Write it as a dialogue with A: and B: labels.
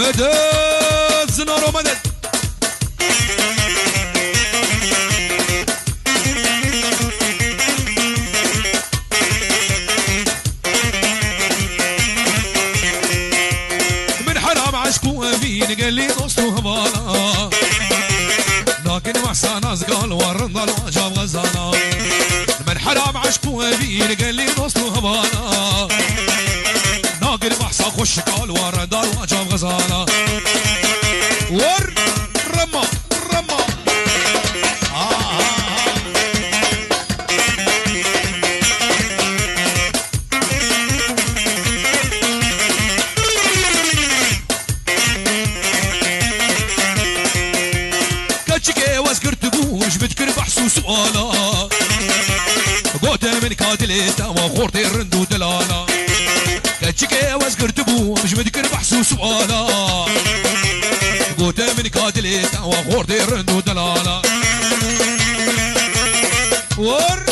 A: مدد زنارو مدد من حرام عشقو أمين قال لي دوستو هبالا لكن محسن أزقال ورنضل وجاب غزانا من حرام عشقو أمين قال لي دوستو هبالا ناقل محسن خش قال ورنضل وجاب غزانا ور رمى رمى كاتشكي واسكرت بوش بتكر بحث وسؤالا قوت من كاتليتا وخورتي الرندو دلالا كاتشكي واسكرت بوش بتكر بحث وسؤالا قوت من كاتليتا وخورتي الرندو دلالا ور